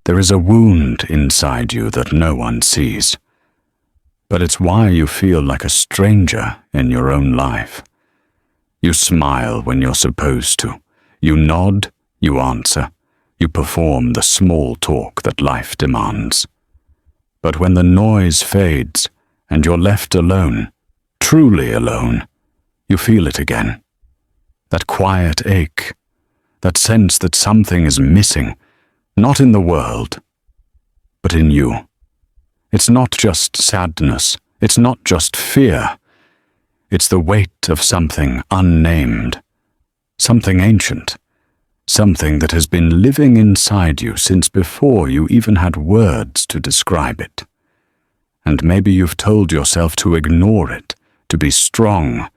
There is a wound inside you that no one sees. But it's why you feel like a stranger in your own life. You smile when you're supposed to. You nod, you answer, you perform the small talk that life demands. But when the noise fades and you're left alone, truly alone, you feel it again. That quiet ache, that sense that something is missing, not in the world, but in you. It's not just sadness, it's not just fear. It's the weight of something unnamed, something ancient, something that has been living inside you since before you even had words to describe it. And maybe you've told yourself to ignore it, to be strong,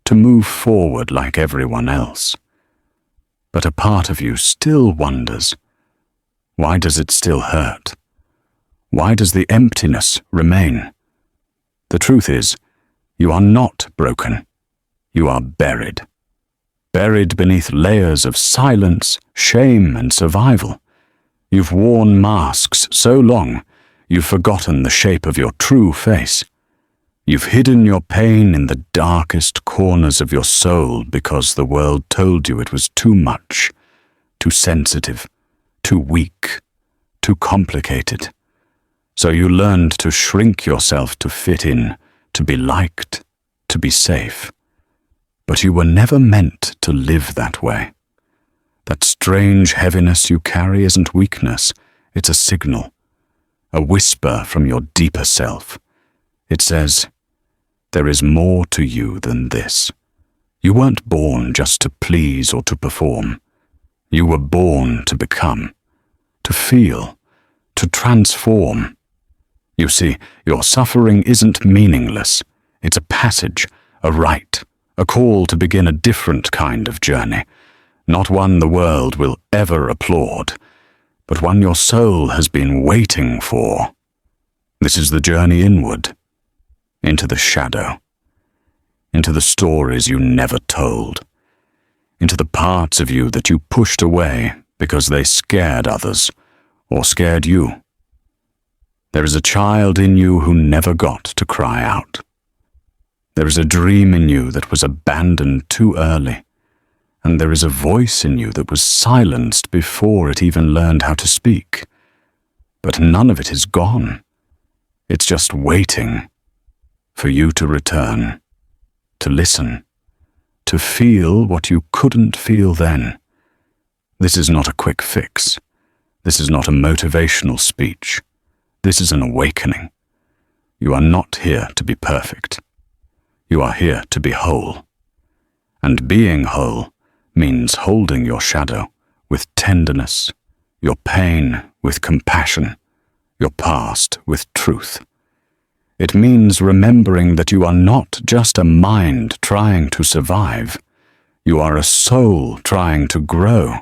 to move forward like everyone else. But a part of you still wonders, why does it still hurt? Why does the emptiness remain? The truth is, you are not broken. You are buried. Buried beneath layers of silence, shame, and survival. You've worn masks so long, you've forgotten the shape of your true face. You've hidden your pain in the darkest corners of your soul because the world told you it was too much, too sensitive, too weak, too complicated. So you learned to shrink yourself to fit in, to be liked, to be safe. But you were never meant to live that way. That strange heaviness you carry isn't weakness, it's a signal, a whisper from your deeper self. It says, there is more to you than this. You weren't born just to please or to perform. You were born to become, to feel, to transform. You see, your suffering isn't meaningless. It's a passage, a rite, a call to begin a different kind of journey, not one the world will ever applaud, but one your soul has been waiting for. This is the journey inward, into the shadow, into the stories you never told, into the parts of you that you pushed away because they scared others or scared you. There is a child in you who never got to cry out. There is a dream in you that was abandoned too early, and there is a voice in you that was silenced before it even learned how to speak. But none of it is gone. It's just waiting for you to return, to listen, to feel what you couldn't feel then. This is not a quick fix. This is not a motivational speech. This is an awakening. You are not here to be perfect. You are here to be whole. And being whole means holding your shadow with tenderness, your pain with compassion, your past with truth. It means remembering that you are not just a mind trying to survive. You are a soul trying to grow.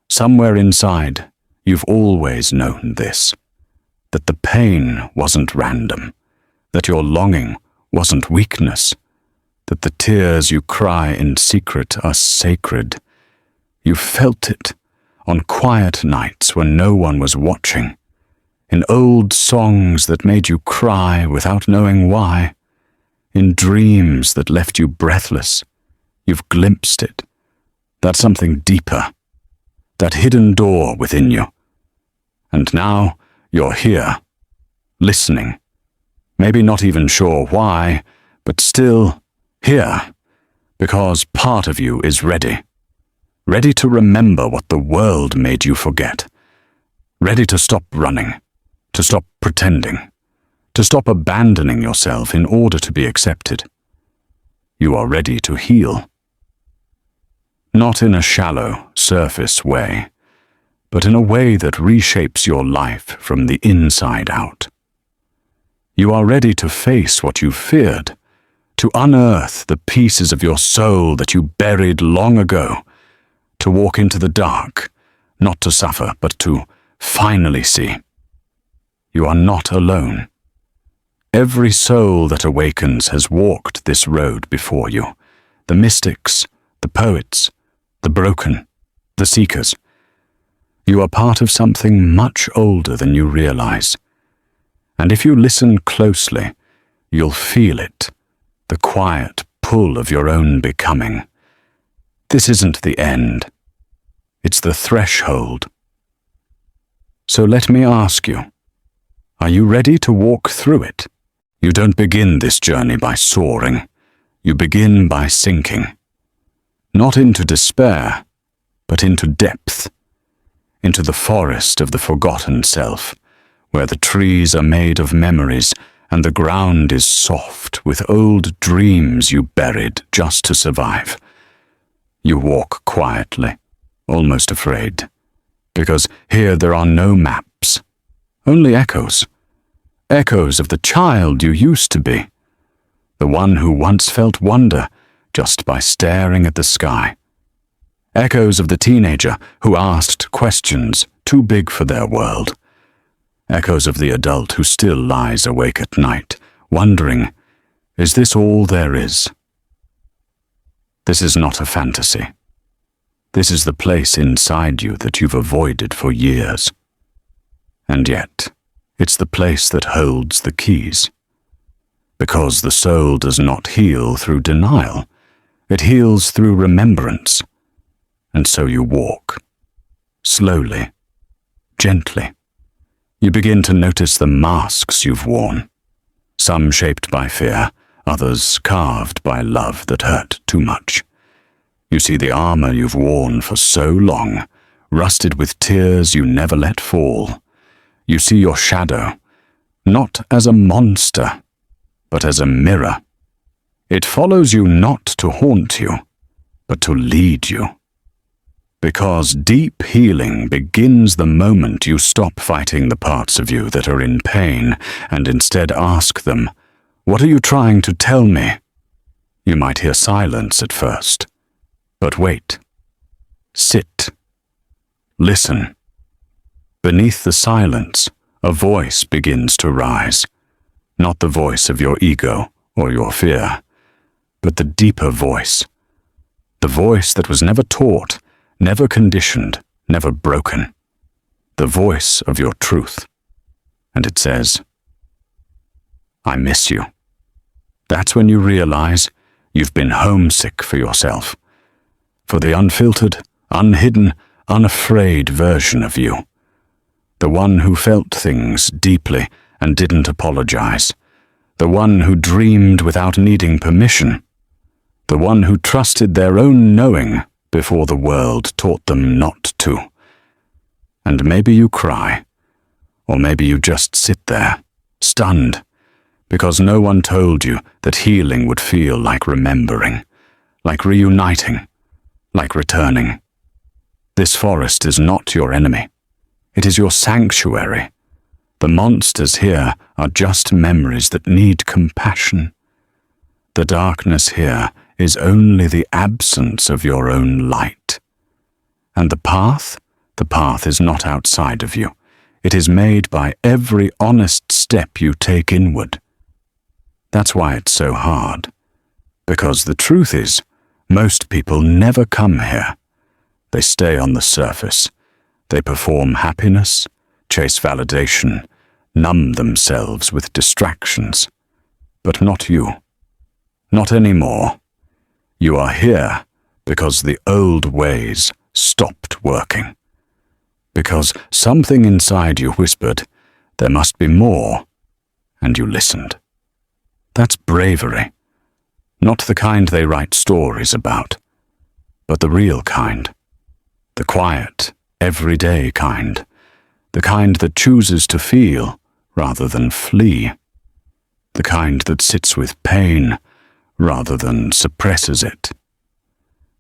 Somewhere inside, you've always known this. That the pain wasn't random, that your longing wasn't weakness, that the tears you cry in secret are sacred. You felt it on quiet nights when no one was watching, in old songs that made you cry without knowing why, in dreams that left you breathless. You've glimpsed it, that something deeper, that hidden door within you. And now, you're here, listening, maybe not even sure why, but still here, because part of you is ready. Ready to remember what the world made you forget. Ready to stop running, to stop pretending, to stop abandoning yourself in order to be accepted. You are ready to heal. Not in a shallow, surface way, but in a way that reshapes your life from the inside out. You are ready to face what you feared, to unearth the pieces of your soul that you buried long ago, to walk into the dark, not to suffer, but to finally see. You are not alone. Every soul that awakens has walked this road before you. The mystics, the poets, the broken, the seekers. You are part of something much older than you realize. And if you listen closely, you'll feel it, the quiet pull of your own becoming. This isn't the end. It's the threshold. So let me ask you, are you ready to walk through it? You don't begin this journey by soaring. You begin by sinking. Not into despair, but into depth. Into the forest of the forgotten self, where the trees are made of memories and the ground is soft with old dreams you buried just to survive. You walk quietly, almost afraid, because here there are no maps, only echoes. Echoes of the child you used to be, the one who once felt wonder just by staring at the sky. Echoes of the teenager who asked questions too big for their world. Echoes of the adult who still lies awake at night, wondering, is this all there is? This is not a fantasy. This is the place inside you that you've avoided for years. And yet, it's the place that holds the keys. Because the soul does not heal through denial, it heals through remembrance. And so you walk, slowly, gently. You begin to notice the masks you've worn, some shaped by fear, others carved by love that hurt too much. You see the armor you've worn for so long, rusted with tears you never let fall. You see your shadow, not as a monster, but as a mirror. It follows you not to haunt you, but to lead you. Because deep healing begins the moment you stop fighting the parts of you that are in pain and instead ask them, "What are you trying to tell me?" You might hear silence at first, but wait. Sit. Listen. Beneath the silence, a voice begins to rise. Not the voice of your ego or your fear, but the deeper voice. The voice that was never taught, never conditioned, never broken. The voice of your truth. And it says, "I miss you." That's when you realize you've been homesick for yourself, for the unfiltered, unhidden, unafraid version of you. The one who felt things deeply and didn't apologize. The one who dreamed without needing permission. The one who trusted their own knowing before the world taught them not to. And maybe you cry, or maybe you just sit there, stunned, because no one told you that healing would feel like remembering, like reuniting, like returning. This forest is not your enemy. It is your sanctuary. The monsters here are just memories that need compassion. The darkness here is only the absence of your own light. And the path is not outside of you. It is made by every honest step you take inward. That's why it's so hard. Because the truth is, most people never come here. They stay on the surface. They perform happiness, chase validation, numb themselves with distractions. But not you. Not anymore. You are here because the old ways stopped working. Because something inside you whispered, there must be more, and you listened. That's bravery. Not the kind they write stories about, but the real kind. The quiet, everyday kind. The kind that chooses to feel rather than flee. The kind that sits with pain rather than suppresses it.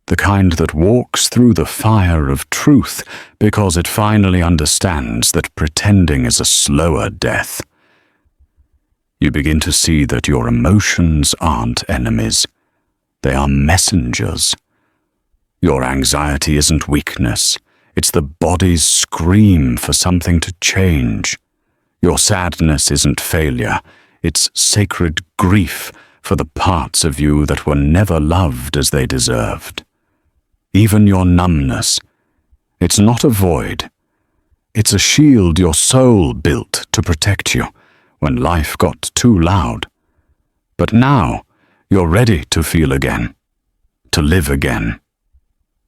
The kind that walks through the fire of truth because it finally understands that pretending is a slower death. You begin to see that your emotions aren't enemies. They are messengers. Your anxiety isn't weakness. It's the body's scream for something to change. Your sadness isn't failure. It's sacred grief for the parts of you that were never loved as they deserved. Even your numbness, it's not a void, It's a shield your soul built to protect you when life got too loud. But now you're ready to feel again, to live again.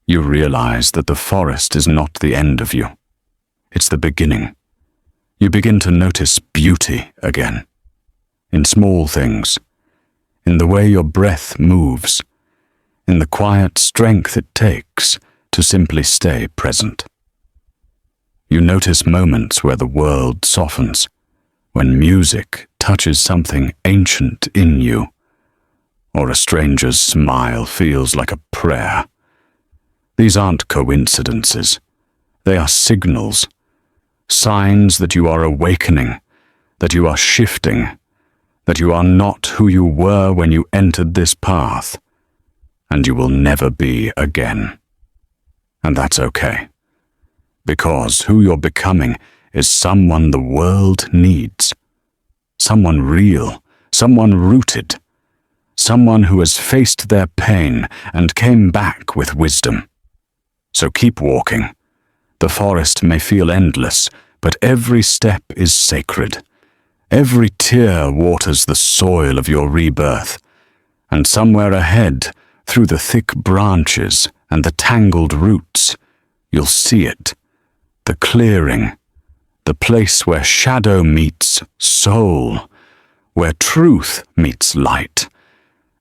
You realize that the forest is not the end of you. It's the beginning. You begin to notice beauty again. In small things, in the way your breath moves, in the quiet strength it takes to simply stay present. You notice moments where the world softens, when music touches something ancient in you, or a stranger's smile feels like a prayer. These aren't coincidences. They are signals, signs that you are awakening, that you are shifting, that you are not who you were when you entered this path, and you will never be again. And that's okay, because who you're becoming is someone the world needs, someone real, someone rooted, someone who has faced their pain and came back with wisdom. So keep walking. The forest may feel endless, but every step is sacred. Every tear waters the soil of your rebirth, and somewhere ahead, through the thick branches and the tangled roots, you'll see it, the clearing, the place where shadow meets soul, where truth meets light.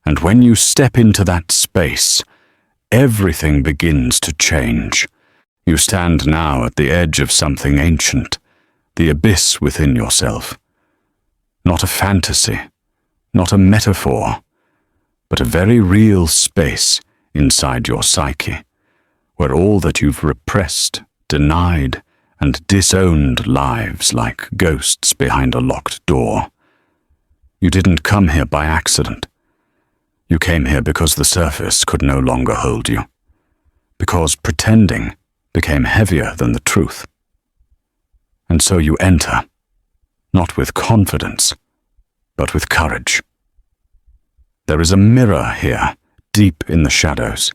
And when you step into that space, everything begins to change. You stand now at the edge of something ancient, the abyss within yourself. Not a fantasy, not a metaphor, but a very real space inside your psyche, where all that you've repressed, denied, and disowned lives like ghosts behind a locked door. You didn't come here by accident. You came here because the surface could no longer hold you, because pretending became heavier than the truth. And so you enter, not with confidence, but with courage. There is a mirror here, deep in the shadows,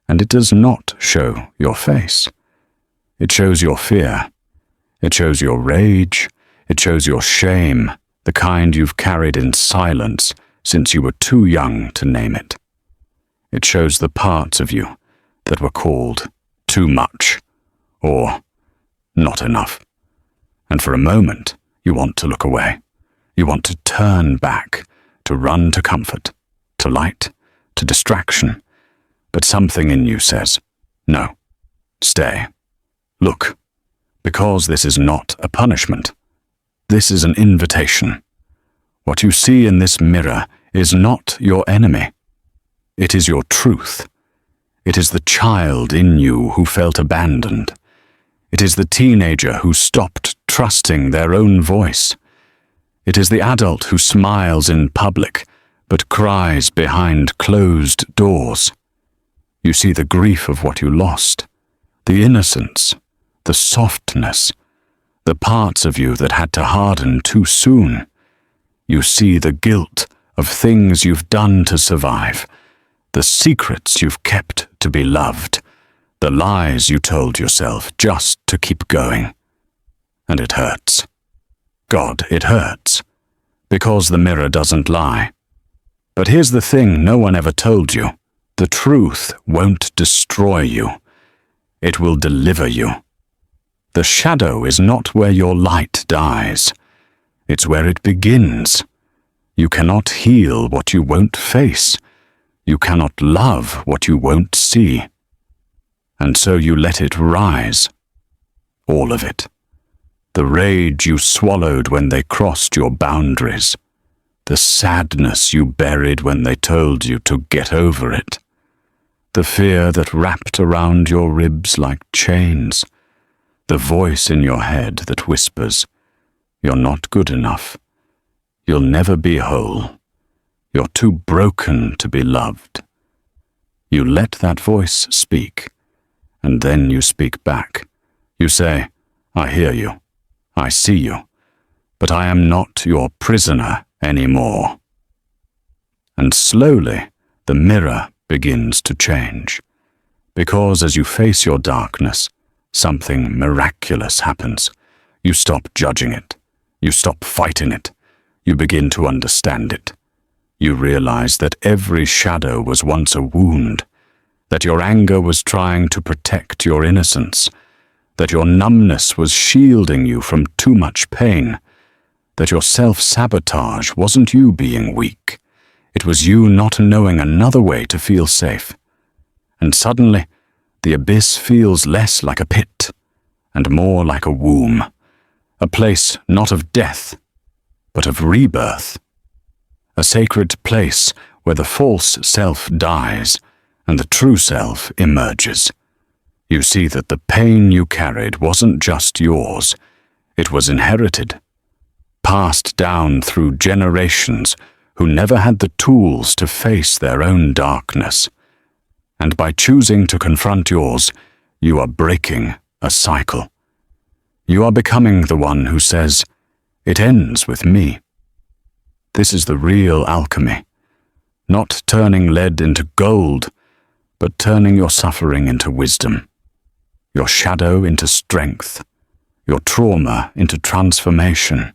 and it does not show your face. It shows your fear. It shows your rage. It shows your shame, the kind you've carried in silence since you were too young to name it. It shows the parts of you that were called too much or not enough. And for a moment, you want to look away. You want to turn back, to run to comfort, to light, to distraction. But something in you says, no, stay, look, because this is not a punishment. This is an invitation. What you see in this mirror is not your enemy. It is your truth. It is the child in you who felt abandoned. It is the teenager who stopped trusting their own voice. It is the adult who smiles in public but cries behind closed doors. You see the grief of what you lost, the innocence, the softness, the parts of you that had to harden too soon. You see the guilt of things you've done to survive, the secrets you've kept to be loved, the lies you told yourself just to keep going. And it hurts. God, it hurts. Because the mirror doesn't lie. But here's the thing no one ever told you. The truth won't destroy you. It will deliver you. The shadow is not where your light dies. It's where it begins. You cannot heal what you won't face. You cannot love what you won't see. And so you let it rise. All of it. The rage you swallowed when they crossed your boundaries. The sadness you buried when they told you to get over it. The fear that wrapped around your ribs like chains. The voice in your head that whispers, "You're not good enough. You'll never be whole. You're too broken to be loved." You let that voice speak, and then you speak back. You say, "I hear you. I see you. But I am not your prisoner anymore." And slowly, the mirror begins to change. Because as you face your darkness, something miraculous happens. You stop judging it. You stop fighting it. You begin to understand it. You realize that every shadow was once a wound, that your anger was trying to protect your innocence, that your numbness was shielding you from too much pain, that your self-sabotage wasn't you being weak. It was you not knowing another way to feel safe. And suddenly, the abyss feels less like a pit and more like a womb, a place not of death, but of rebirth, a sacred place where the false self dies and the true self emerges. You see that the pain you carried wasn't just yours, it was inherited, passed down through generations who never had the tools to face their own darkness. And by choosing to confront yours, you are breaking a cycle. You are becoming the one who says, "It ends with me." This is the real alchemy, not turning lead into gold, but turning your suffering into wisdom, your shadow into strength, your trauma into transformation.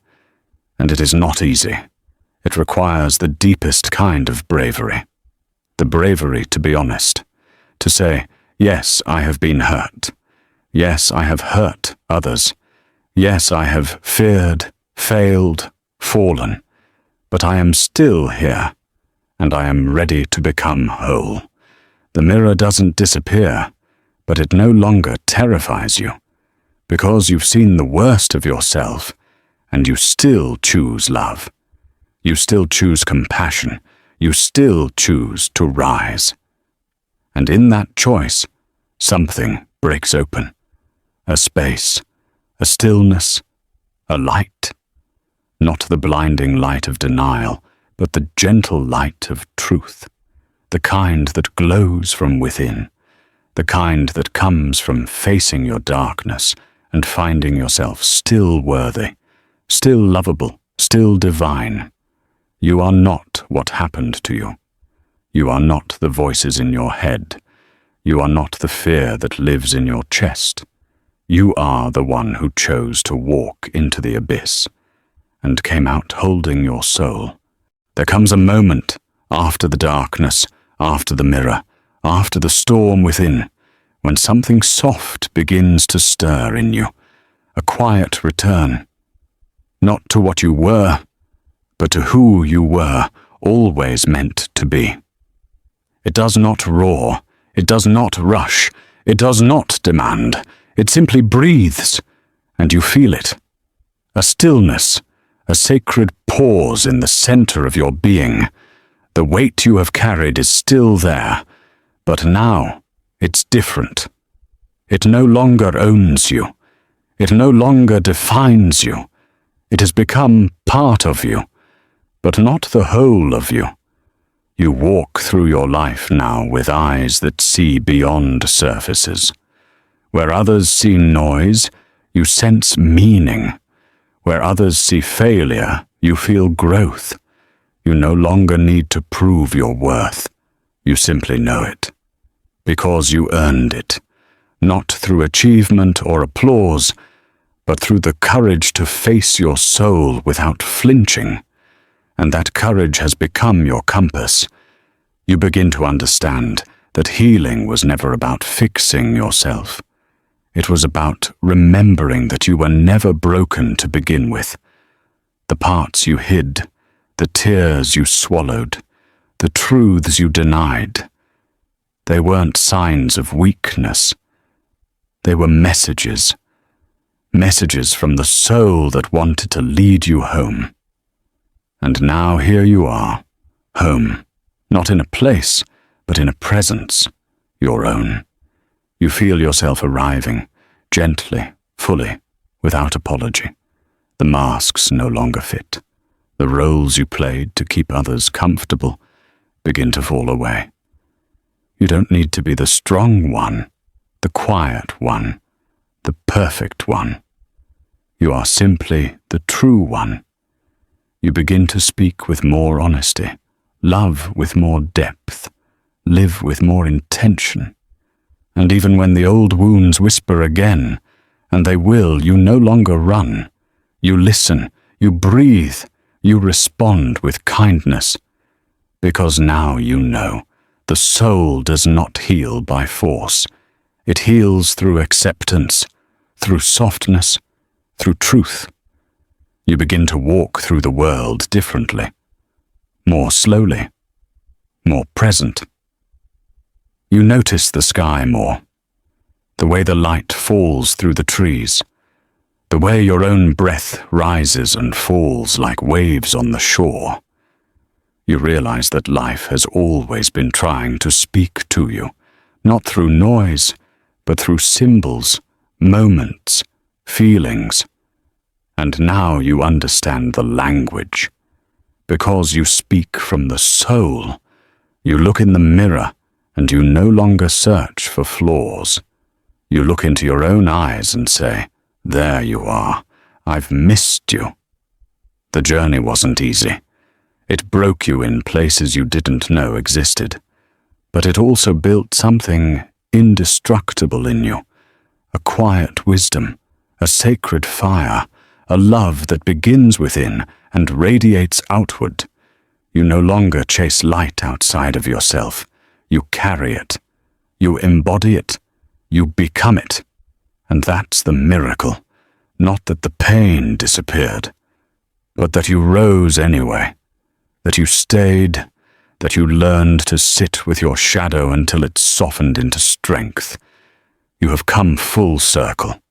And it is not easy. It requires the deepest kind of bravery, the bravery to be honest, to say, yes, I have been hurt. Yes, I have hurt others. Yes, I have feared, failed, fallen. But I am still here, and I am ready to become whole. The mirror doesn't disappear, but it no longer terrifies you, because you've seen the worst of yourself, and you still choose love. You still choose compassion. You still choose to rise. And in that choice, something breaks open. A space, a stillness, a light. Not the blinding light of denial, but the gentle light of truth. The kind that glows from within. The kind that comes from facing your darkness and finding yourself still worthy, still lovable, still divine. You are not what happened to you. You are not the voices in your head. You are not the fear that lives in your chest. You are the one who chose to walk into the abyss and came out holding your soul. There comes a moment after the darkness, after the mirror, after the storm within, when something soft begins to stir in you, a quiet return, not to what you were, but to who you were always meant to be. It does not roar, it does not rush, it does not demand, it simply breathes, and you feel it. A stillness, a sacred pause in the center of your being. The weight you have carried is still there, but now it's different. It no longer owns you. It no longer defines you. It has become part of you, but not the whole of you. You walk through your life now with eyes that see beyond surfaces. Where others see noise, you sense meaning. Where others see failure, you feel growth. You no longer need to prove your worth. You simply know it. Because you earned it, not through achievement or applause, but through the courage to face your soul without flinching. And that courage has become your compass. You begin to understand that healing was never about fixing yourself. It was about remembering that you were never broken to begin with. The parts you hid, the tears you swallowed, the truths you denied, they weren't signs of weakness. They were messages. Messages from the soul that wanted to lead you home. And now here you are, home, not in a place, but in a presence, your own. You feel yourself arriving, gently, fully, without apology. The masks no longer fit. The roles you played to keep others comfortable begin to fall away. You don't need to be the strong one, the quiet one, the perfect one. You are simply the true one. You begin to speak with more honesty, love with more depth, live with more intention. And even when the old wounds whisper again, and they will, you no longer run. You listen, you breathe, you respond with kindness. Because now you know, the soul does not heal by force. It heals through acceptance, through softness, through truth. You begin to walk through the world differently, more slowly, more present. You notice the sky more, the way the light falls through the trees, the way your own breath rises and falls like waves on the shore. You realize that life has always been trying to speak to you, not through noise, but through symbols, moments, feelings. And now you understand the language. Because you speak from the soul, you look in the mirror and you no longer search for flaws. You look into your own eyes and say, "There you are. I've missed you." The journey wasn't easy. It broke you in places you didn't know existed. But it also built something indestructible in you. A quiet wisdom, a sacred fire, a love that begins within and radiates outward. You no longer chase light outside of yourself. You carry it. You embody it. You become it. And that's the miracle. Not that the pain disappeared, but that you rose anyway, that you stayed, that you learned to sit with your shadow until it softened into strength. You have come full circle,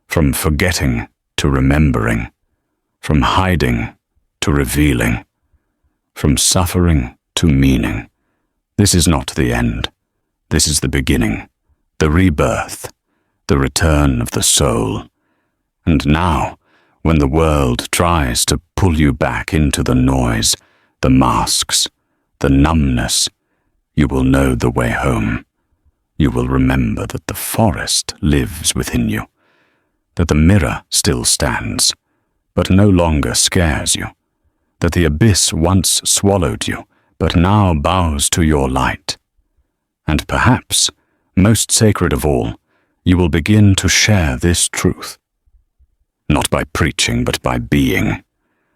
from forgetting to remembering, from hiding to revealing, from suffering to meaning. This is not the end. This is the beginning, the rebirth, the return of the soul. And now, when the world tries to pull you back into the noise, the masks, the numbness, you will know the way home. You will remember that the forest lives within you, that the mirror still stands, but no longer scares you, that the abyss once swallowed you, but now bows to your light. And perhaps, most sacred of all, you will begin to share this truth. Not by preaching, but by being.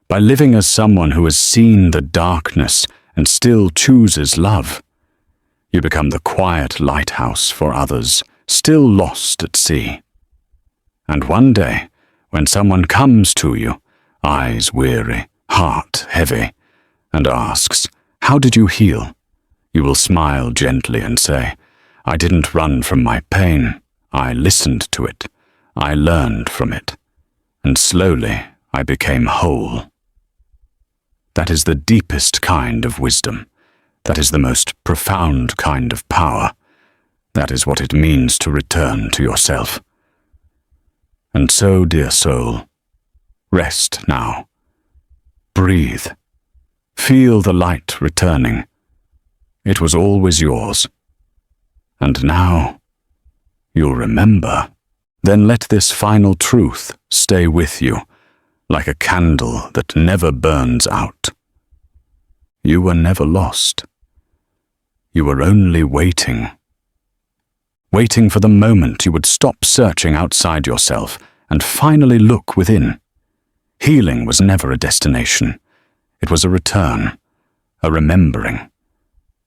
By living as someone who has seen the darkness and still chooses love. You become the quiet lighthouse for others, still lost at sea. And one day, when someone comes to you, eyes weary, heart heavy, and asks, "How did you heal?" you will smile gently and say, "I didn't run from my pain. I listened to it. I learned from it. And slowly I became whole." That is the deepest kind of wisdom. That is the most profound kind of power. That is what it means to return to yourself. And so, dear soul, rest now. Breathe. Feel the light returning. It was always yours. And now, you'll remember. Then let this final truth stay with you, like a candle that never burns out. You were never lost. You were only waiting. Waiting for the moment you would stop searching outside yourself and finally look within. Healing was never a destination. It was a return, a remembering.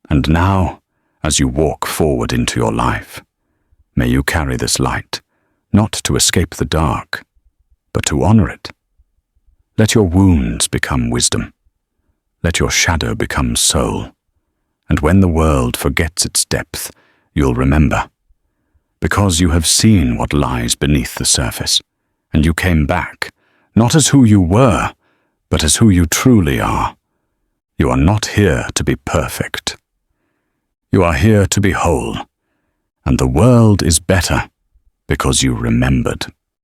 And now, as you walk forward into your life, may you carry this light, not to escape the dark, but to honor it. Let your wounds become wisdom. Let your shadow become soul. And when the world forgets its depth, you'll remember. Because you have seen what lies beneath the surface, and you came back, not as who you were, but as who you truly are. You are not here to be perfect. You are here to be whole, and the world is better because you remembered.